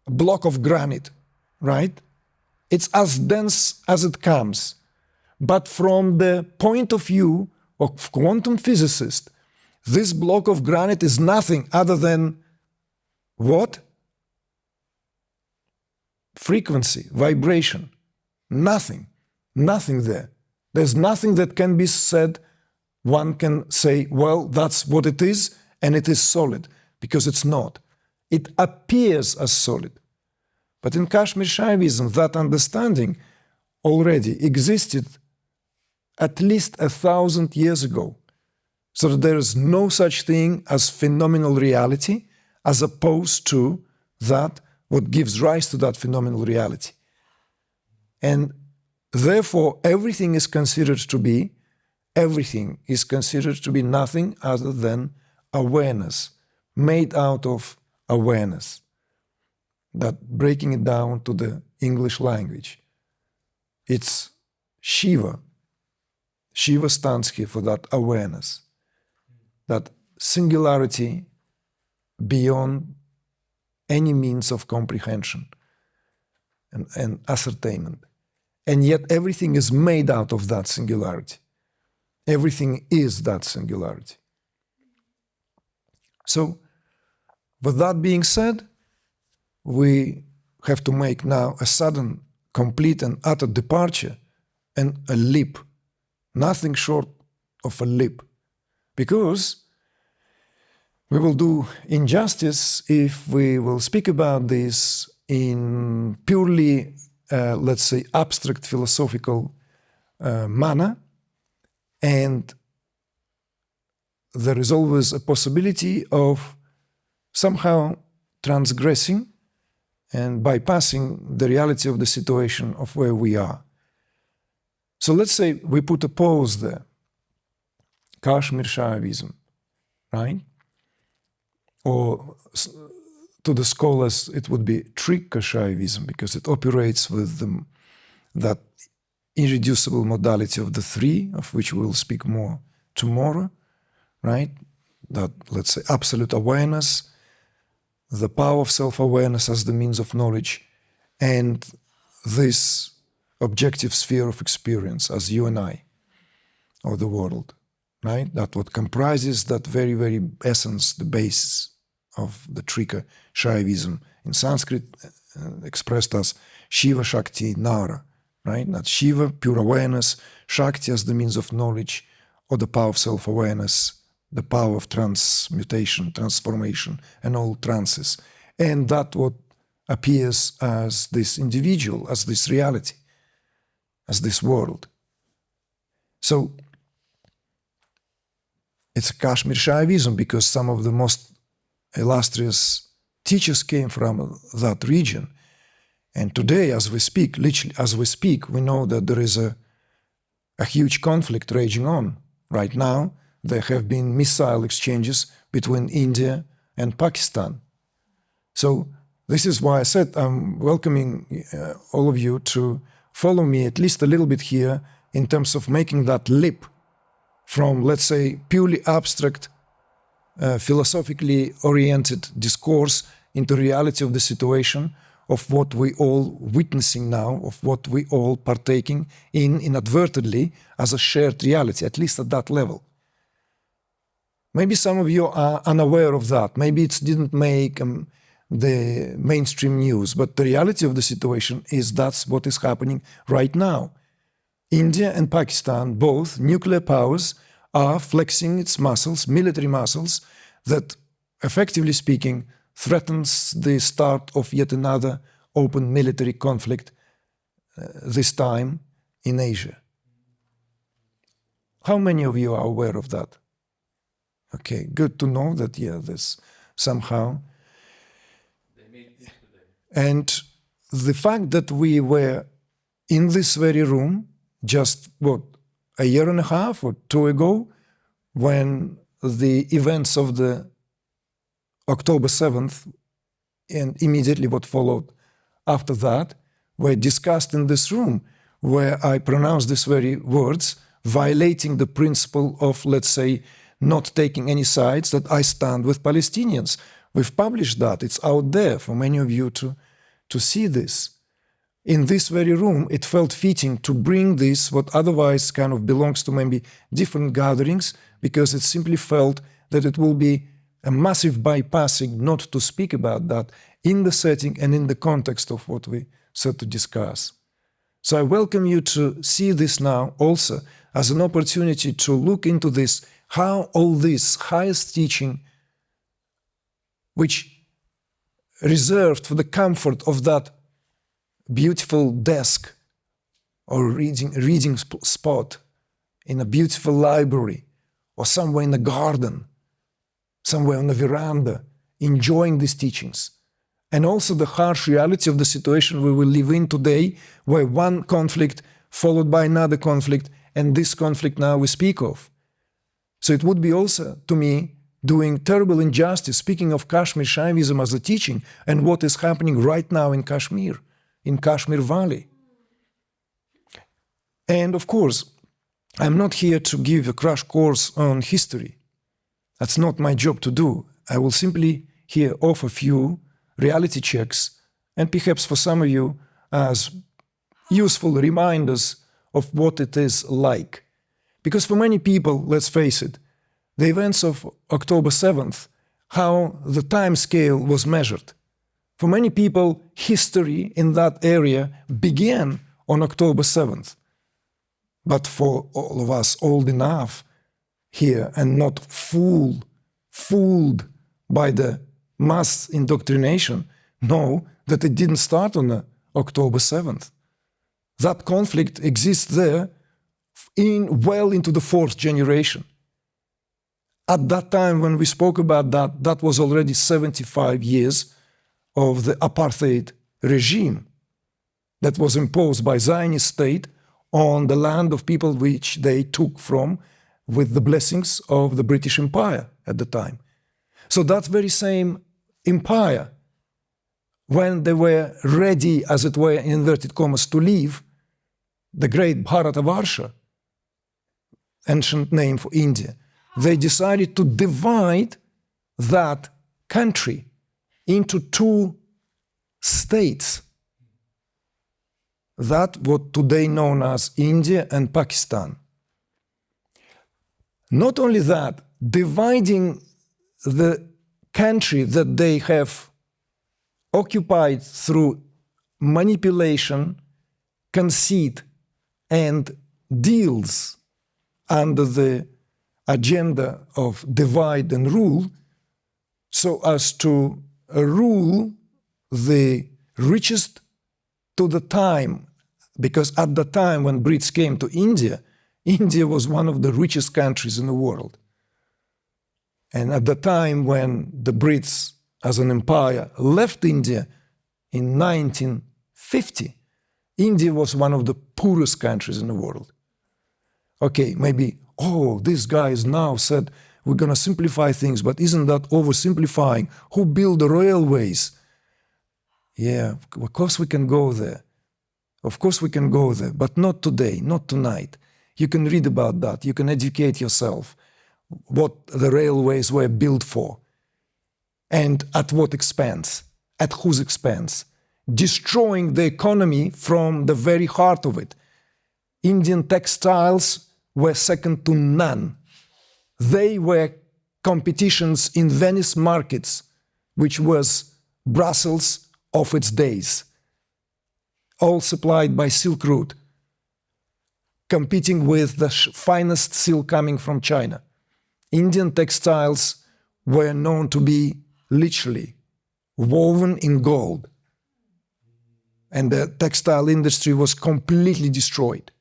a block of granite, right? It's as dense as it comes. But from the point of view of quantum physicists, this block of granite is nothing other than what? Frequency, vibration. Nothing. Nothing there. There's nothing that can be said. One can say, well, that's what it is, and it is solid, because it's not. It appears as solid. But in Kashmir Shaivism, that understanding already existed at least 1,000 years ago. So that there is no such thing as phenomenal reality, as opposed to that, what gives rise to that phenomenal reality. And therefore, everything is considered to be nothing other than awareness, made out of awareness. That, breaking it down to the English language, it's Shiva. Shiva stands here for that awareness, that singularity beyond any means of comprehension and ascertainment. And yet everything is made out of that singularity. Everything is that singularity. So, with that being said, we have to make now a sudden, complete and utter departure and a leap. Nothing short of a leap. Because we will do injustice if we will speak about this in purely, let's say, abstract philosophical manner. And there is always a possibility of somehow transgressing and bypassing the reality of the situation of where we are. So let's say we put a pause there. Kashmir Shaivism, right? Or to the scholars, it would be Trika Shaivism, because it operates with that irreducible modality of the three, of which we'll speak more tomorrow, right? That, let's say, absolute awareness, the power of self-awareness as the means of knowledge, and this objective sphere of experience as you and I, or the world, right? That what comprises that very, very essence, the basis of the Trika Shaivism, in Sanskrit expressed as Shiva, Shakti, Nara, right? That Shiva, pure awareness, Shakti as the means of knowledge, or the power of self-awareness, the power of transmutation, transformation, and all trances. And that what appears as this individual, as this reality, as this world. So it's a Kashmir Shaivism because some of the most illustrious teachers came from that region. And today, as we speak, literally as we speak, we know that there is a huge conflict raging on. Right now, there have been missile exchanges between India and Pakistan. So this is why I said I'm welcoming all of you to follow me at least a little bit here in terms of making that leap from, let's say, purely abstract, philosophically oriented discourse into reality of the situation of what we all witnessing now, of what we all partaking in inadvertently as a shared reality, at least at that level. Maybe some of you are unaware of that. Maybe it didn't make the mainstream news, but the reality of the situation is that's what is happening right now. India and Pakistan, both nuclear powers, are flexing its muscles, military muscles, that, effectively speaking, threatens the start of yet another open military conflict, this time in Asia. How many of you are aware of that? Okay, good to know that, yeah, this somehow. And the fact that we were in this very room just, what, a year and a half or two ago, when the events of the October 7th and immediately what followed after that were discussed in this room, where I pronounced these very words, violating the principle of, let's say, not taking any sides, that I stand with Palestinians. We've published that. It's out there for many of you to to see this. In this very room, it felt fitting to bring this, what otherwise kind of belongs to maybe different gatherings, because it simply felt that it will be a massive bypassing not to speak about that in the setting and in the context of what we set to discuss. So I welcome you to see this now also as an opportunity to look into this, how all this highest teaching, which reserved for the comfort of that beautiful desk or reading spot in a beautiful library or somewhere in a garden, somewhere on the veranda, enjoying these teachings. And also the harsh reality of the situation we will live in today, where one conflict followed by another conflict, and this conflict now we speak of. So it would be also, to me, doing terrible injustice, speaking of Kashmir Shaivism as a teaching and what is happening right now in Kashmir Valley. And of course, I'm not here to give a crash course on history. That's not my job to do. I will simply here offer a few reality checks, and perhaps for some of you as useful reminders of what it is like. Because for many people, let's face it, the events of October 7th, how the time scale was measured. For many people, history in that area began on October 7th. But for all of us old enough here and not fooled by the mass indoctrination, know that it didn't start on October 7th. That conflict exists there well into the fourth generation. At that time when we spoke about that, that was already 75 years of the apartheid regime that was imposed by Zionist state on the land of people which they took from with the blessings of the British Empire at the time. So that very same empire, when they were ready, as it were, in inverted commas, to leave, the great Bharatavarsha, ancient name for India, they decided to divide that country into two states. That what today known as India and Pakistan. Not only that, dividing the country that they have occupied through manipulation, conceit, and deals under the agenda of divide and rule, so as to rule the richest to the time, because at the time when Brits came to India, India was one of the richest countries in the world. And at the time when the Brits, as an empire, left India in 1950, India was one of the poorest countries in the world. Okay, maybe, oh, these guys now said, we're going to simplify things, but isn't that oversimplifying? Who built the railways? Yeah, of course we can go there. Of course we can go there, but not today, not tonight. You can read about that. You can educate yourself what the railways were built for and at what expense, at whose expense, destroying the economy from the very heart of it. Indian textiles were second to none. They were competitions in Venice markets, which was Brussels of its days, all supplied by Silk Route, competing with the finest silk coming from China. Indian textiles were known to be literally woven in gold. And the textile industry was completely destroyed.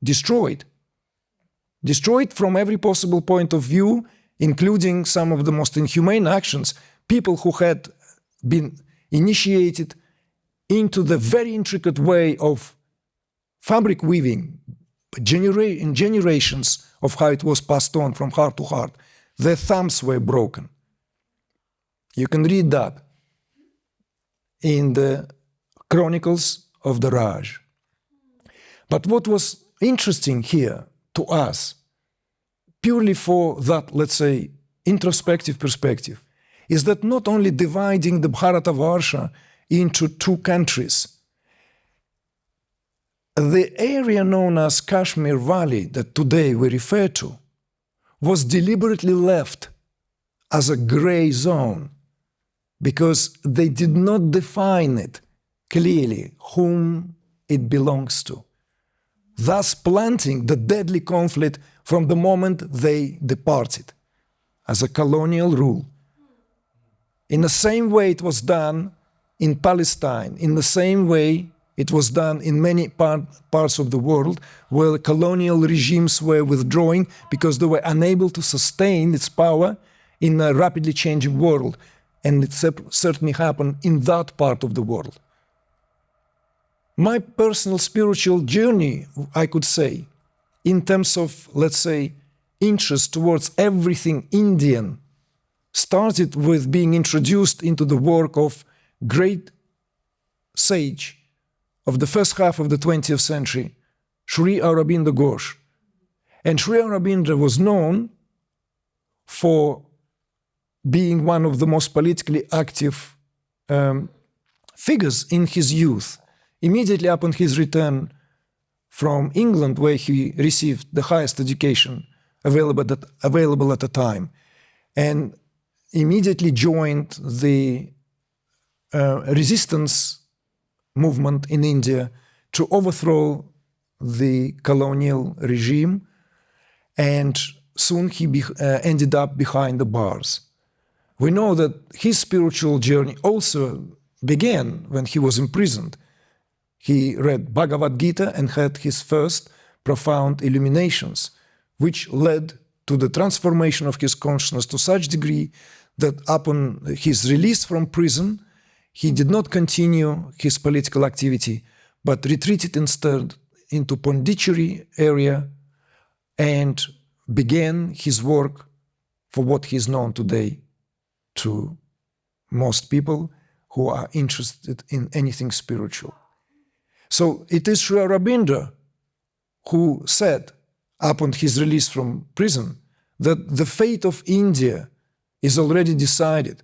Destroyed. Destroyed from every possible point of view, including some of the most inhumane actions. People who had been initiated into the very intricate way of fabric weaving, in generations of how it was passed on from heart to heart, their thumbs were broken. You can read that in the Chronicles of the Raj. But what was interesting here to us, purely for that, let's say, introspective perspective, is that not only dividing the Bharatavarsha into two countries. The area known as Kashmir Valley, that today we refer to, was deliberately left as a gray zone because they did not define it clearly whom it belongs to, thus planting the deadly conflict from the moment they departed as a colonial rule. In the same way it was done in Palestine, in the same way it was done in many parts of the world where colonial regimes were withdrawing because they were unable to sustain its power in a rapidly changing world. And it certainly happened in that part of the world. My personal spiritual journey, I could say, in terms of, let's say, interest towards everything Indian, started with being introduced into the work of great sage of the first half of the 20th century, Sri Aurobindo Ghosh. And Sri Aurobindo was known for being one of the most politically active figures in his youth. Immediately upon his return from England, where he received the highest education available at the time, and immediately joined the resistance movement in India to overthrow the colonial regime, and soon he ended up behind the bars. We know that his spiritual journey also began when he was imprisoned. He read Bhagavad Gita and had his first profound illuminations, which led to the transformation of his consciousness to such degree that upon his release from prison, he did not continue his political activity, but retreated instead into Pondicherry area and began his work for what he is known today to most people who are interested in anything spiritual. So it is Sri Aurobindo who said, upon his release from prison, that the fate of India is already decided.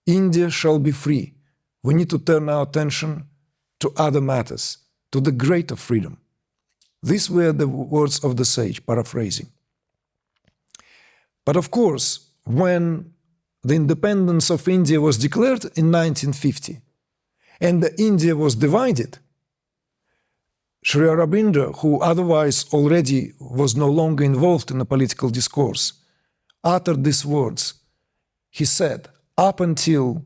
India shall be free. We need to turn our attention to other matters, to the greater freedom. These were the words of the sage, paraphrasing. But of course, when the independence of India was declared in 1950, and India was divided, Sri Aurobindo, who otherwise already was no longer involved in the political discourse, uttered these words. He said, up until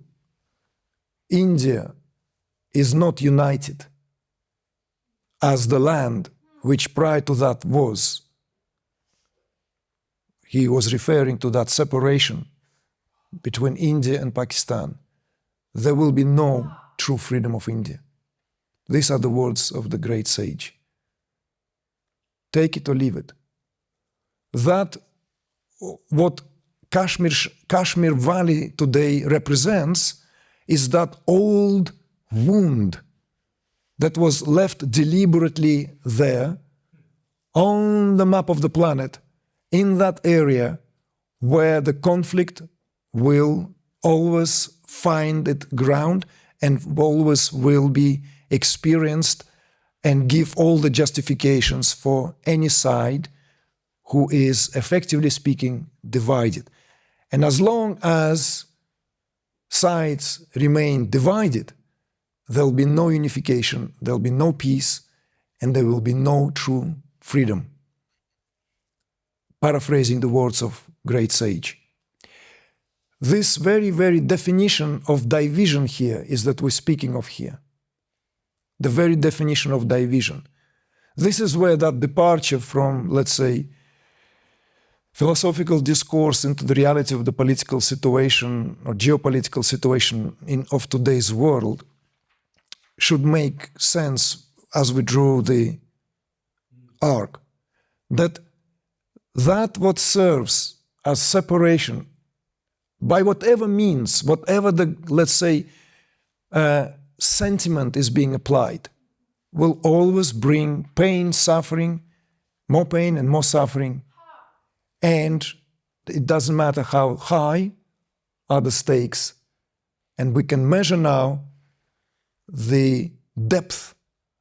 India is not united as the land which prior to that was, he was referring to that separation between India and Pakistan, there will be no true freedom of India. These are the words of the great sage. Take it or leave it. That what Kashmir Valley today represents is that old wound that was left deliberately there on the map of the planet, in that area where the conflict will always find its ground and always will be experienced and give all the justifications for any side who is, effectively speaking, divided. And as long as sides remain divided, there will be no unification, there will be no peace, and there will be no true freedom. Paraphrasing the words of great sage. This very, very definition of division here is that we're speaking of here. The very definition of division. This is where that departure from, let's say, philosophical discourse into the reality of the political situation or geopolitical situation of today's world should make sense as we draw the arc. That what serves as separation by whatever means, whatever the, let's say, sentiment is being applied, will always bring pain, suffering, more pain and more suffering. And it doesn't matter how high are the stakes. And we can measure now the depth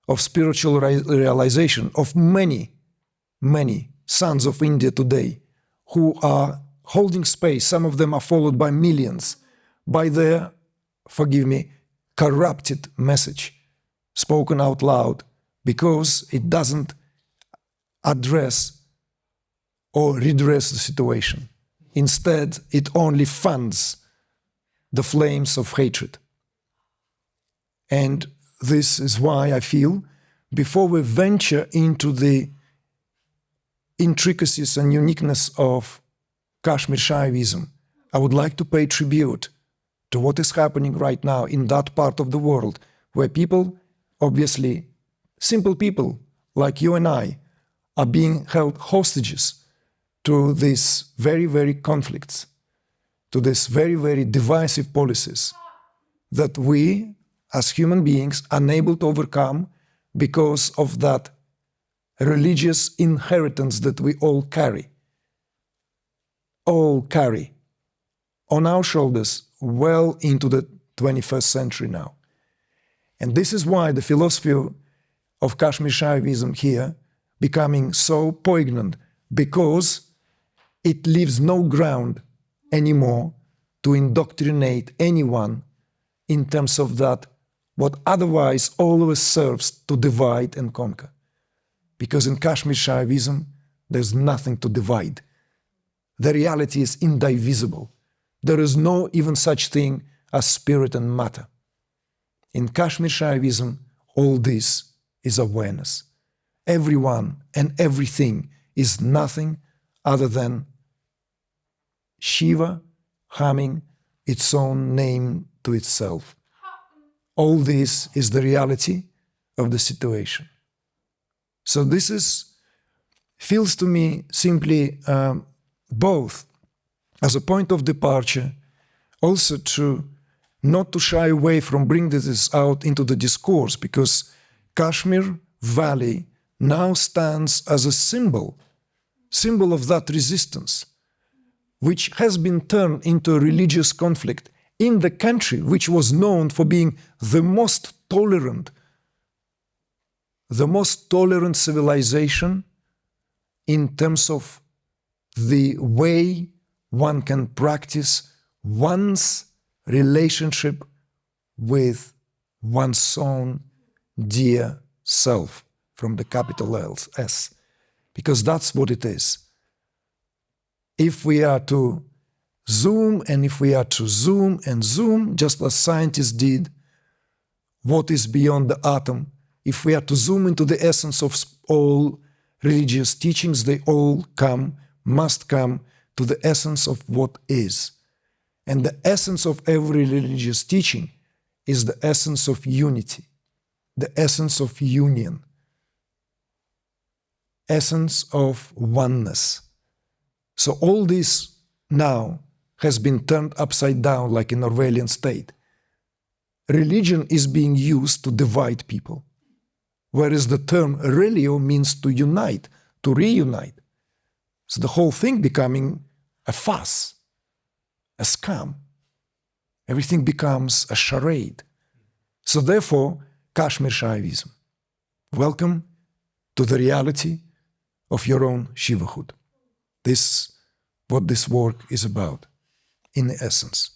of spiritual realization of many, many sons of India today who are holding space. Some of them are followed by millions by their, forgive me, corrupted message spoken out loud, because it doesn't address or redress the situation. Instead, it only fans the flames of hatred. And this is why I feel, before we venture into the intricacies and uniqueness of Kashmir Shaivism, I would like to pay tribute to what is happening right now in that part of the world, where people, obviously simple people like you and I, are being held hostages to these very, very conflicts, to these very, very divisive policies that we, as human beings, are unable to overcome because of that religious inheritance that we all carry on our shoulders well into the 21st century now. And this is why the philosophy of Kashmir Shaivism here becoming so poignant, because it leaves no ground anymore to indoctrinate anyone in terms of that what otherwise always serves to divide and conquer. Because in Kashmir Shaivism, there's nothing to divide. The reality is indivisible. There is no even such thing as spirit and matter. In Kashmir Shaivism, all this is awareness. Everyone and everything is nothing other than Shiva humming its own name to itself. All this is the reality of the situation. So this feels to me simply both as a point of departure, also not to shy away from bringing this out into the discourse, because Kashmir Valley now stands as a symbol of that resistance, which has been turned into a religious conflict in the country which was known for being the most tolerant civilization in terms of the way one can practice one's relationship with one's own dear self, from the capital S, because that's what it is. If we are to zoom, and if we are to zoom and zoom, just as scientists did, what is beyond the atom, if we are to zoom into the essence of all religious teachings, they all must come to the essence of what is. And the essence of every religious teaching is the essence of unity, the essence of union, essence of oneness. So all this now has been turned upside down like an Orwellian state. Religion is being used to divide people, whereas the term religio means to unite, to reunite. So the whole thing becoming a farce, a scam. Everything becomes a charade. So therefore, Kashmir Shaivism, welcome to the reality of your own Shivahood. This, what this work is about, in essence.